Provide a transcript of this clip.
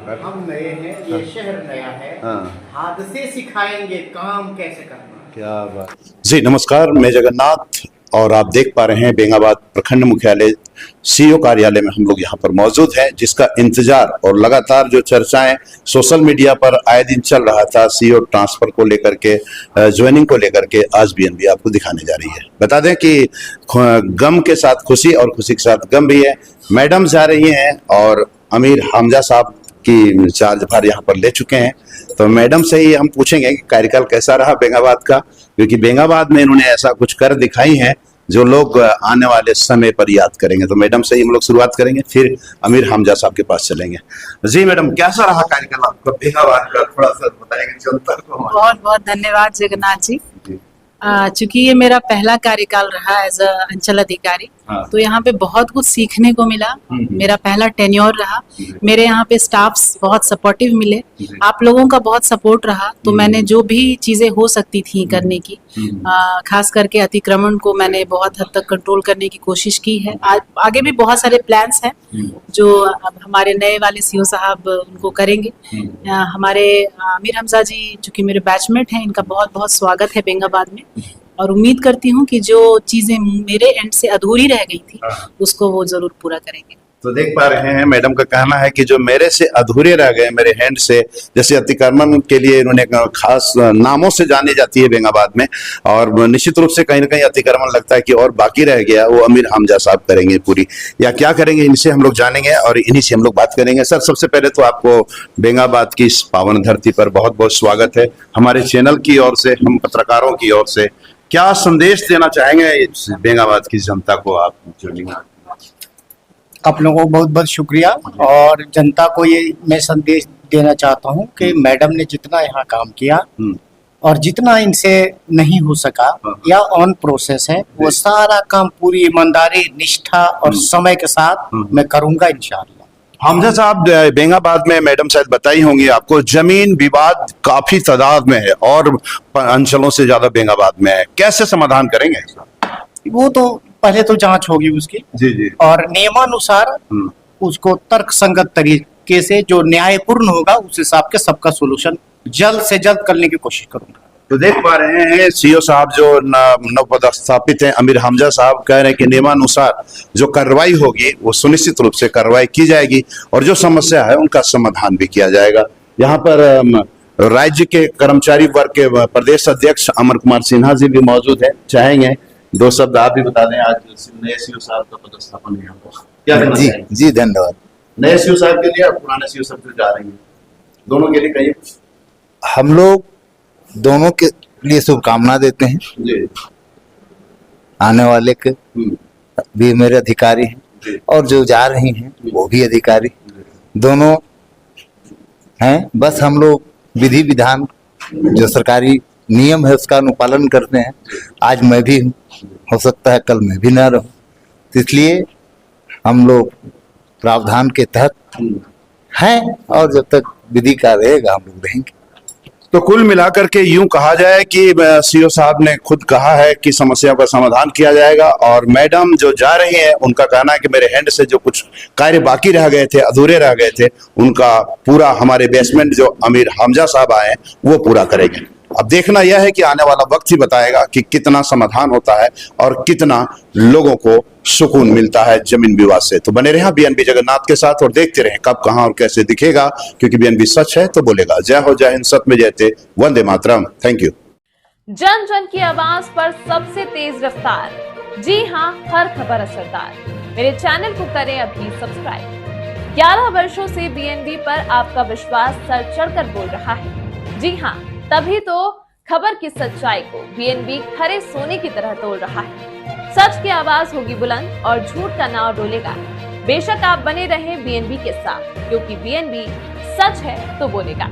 हम नए हैं, ये शहर नया है। हादसे सिखाएंगे काम कैसे करना। क्या बात। जी नमस्कार, मैं जगन्नाथ और आप देख पा रहे हैं बेंगाबाद प्रखंड मुख्यालय सीओ कार्यालय में हम लोग यहाँ पर मौजूद हैं, जिसका इंतजार और लगातार जो चर्चाएं सोशल मीडिया पर आए दिन चल रहा था सीओ ट्रांसफर को लेकर के, ज्वाइनिंग को लेकर के, आज बीएनबी आपको दिखाने जा रही है। बता दें कि गम के साथ खुशी और खुशी के साथ गम भी है। मैडम जा रही हैं और अमीर हमजा साहब की चार्जभार यहाँ पर ले चुके हैं, तो मैडम से ही हम पूछेंगे कि कार्यकाल कैसा रहा बेंगाबाद का, क्योंकि बेंगाबाद में इन्होंने ऐसा कुछ कर दिखाई है जो लोग आने वाले समय पर याद करेंगे। तो मैडम से ही हम लोग शुरुआत करेंगे, फिर अमीर हमजा साहब के पास चलेंगे। जी मैडम, कैसा रहा कार्यकाल आपका बेंगाबाद का, थोड़ा सा बताएंगे जनता को। बहुत बहुत धन्यवाद जगन्नाथ जी। चूंकि ये मेरा पहला कार्यकाल रहा एज अ अंचल अधिकारी, तो यहाँ पे बहुत कुछ सीखने को मिला। मेरा पहला टेन्योर रहा। मेरे यहाँ पे स्टाफ्स बहुत सपोर्टिव मिले, आप लोगों का बहुत सपोर्ट रहा। तो मैंने जो भी चीजें हो सकती थी करने की, खास करके अतिक्रमण को मैंने बहुत हद तक कंट्रोल करने की कोशिश की है। आगे भी बहुत सारे प्लान्स हैं जो अब हमारे नए वाले सीओ साहब उनको करेंगे। हमारे अमीर हमजा जी चूंकि मेरे बैचमेट हैं, इनका बहुत बहुत स्वागत है बेंगाबाद में, और उम्मीद करती हूँ कि जो चीजें मेरे एंड से अधूरी रह गई थी उसको वो जरूर पूरा करेंगे। तो देख पा रहे हैं मैडम का कहना है कि जो मेरे से अधूरे रह गए, मेरे हैंड से, जैसे अतिक्रमण के लिए इन्होंने खास नामों से जानी जाती है बेंगाबाद में, और निश्चित रूप से कहीं ना कहीं अतिक्रमण लगता है कि और बाकी रह गया, वो अमीर हमजा साहब करेंगे पूरी, या क्या करेंगे इनसे हम लोग जानेंगे और इन्हीं से हम लोग बात करेंगे। सर, सबसे पहले तो आपको बेंगाबाद की इस पावन धरती पर बहुत बहुत स्वागत है। हमारे चैनल की ओर से, हम पत्रकारों की ओर से क्या संदेश देना चाहेंगे बेंगाबाद की जनता को आप जो? आप लोगों को बहुत बहुत शुक्रिया, और जनता को ये मैं संदेश देना चाहता हूँ कि मैडम ने जितना यहाँ काम किया और जितना इनसे नहीं हो सका या ऑन प्रोसेस है, वो सारा काम पूरी ईमानदारी, निष्ठा और समय के साथ मैं करूंगा इंशाअल्लाह। हमजा साहब, बेंगाबाद में मैडम शायद बताई होंगी आपको, जमीन विवाद काफी तादाद में है और अंचलों से ज्यादा बेंगाबाद में है, कैसे समाधान करेंगे? वो तो पहले तो जांच होगी उसकी, जी, और नियमानुसार उसको तर्क संगत तरीके से जो न्यायपूर्ण होगा उस हिसाब के सबका सोल्यूशन जल्द से जल्द करने की कोशिश करूंगा। तो देख पा रहे हैं सीओ साहब जो नवपदस्थापित हैं अमीर हमजा साहब कह रहे हैं कि नियमानुसार जो कार्रवाई होगी वो सुनिश्चित रूप से कार्रवाई की जाएगी और जो समस्या है उनका समाधान भी किया जाएगा। यहाँ पर राज्य के कर्मचारी वर्ग के प्रदेश अध्यक्ष अमर कुमार सिन्हा जी भी मौजूद है, चाहेंगे दो शब्द आप भी बता दें। आज नए सीओ साहब का पदस्थापन है यहाँ पर, क्या कहना चाहेंगे? जी धन्यवाद। नए सीओ साहब के लिए और पुराने सीओ साहब जो जा रहे हैं, दोनों के लिए कहिए। हम लोग दोनों के लिए शुभकामना देते हैं। जी। आने वाले के भी मेरे अधिकारी हैं और जो जा रही हैं वो भी अधिकारी, दोनों हैं। बस हम लोग विधि विधान जो सरकारी नियम है उसका अनुपालन करते हैं। आज मैं भी हूँ, हो सकता है कल मैं भी ना रहूं, तो इसलिए हम लोग प्रावधान के तहत हैं और जब तक विधि का रहेगा हम लोग रहेंगे। तो कुल मिलाकर के यूं कहा जाए कि सीओ साहब ने खुद कहा है कि समस्याओं का समाधान किया जाएगा, और मैडम जो जा रही हैं उनका कहना है कि मेरे हैंड से जो कुछ कार्य बाकी रह गए थे, अधूरे रह गए थे, उनका पूरा हमारे बेसमेंट जो अमीर हमजा साहब आए वो पूरा करेंगे। अब देखना यह है कि आने वाला वक्त ही बताएगा कि कितना समाधान होता है और कितना लोगों को सुकून मिलता है जमीन विवाद से। तो बने रहे बीएनबी जगन्नाथ के साथ और देखते रहें कब, कहां और कैसे दिखेगा, क्योंकि बीएनबी सच है तो बोलेगा। जय हो, जय हिंद, सत्य में जयते, वंदे मातरम। Thank you. जन जन की आवाज पर सबसे तेज रफ्तार, जी हाँ, हर खबर असरदार। मेरे चैनल को करें अभी सब्सक्राइब। 11 वर्षों से बीएनबी पर आपका विश्वास सर चढ़कर बोल रहा है। जी हाँ, तभी तो खबर की सच्चाई को बीएनबी खरे सोने की तरह तोड़ रहा है। सच की आवाज होगी बुलंद और झूठ का नाव डोलेगा। बेशक आप बने रहें बीएनबी के साथ, क्योंकि बीएनबी सच है तो बोलेगा।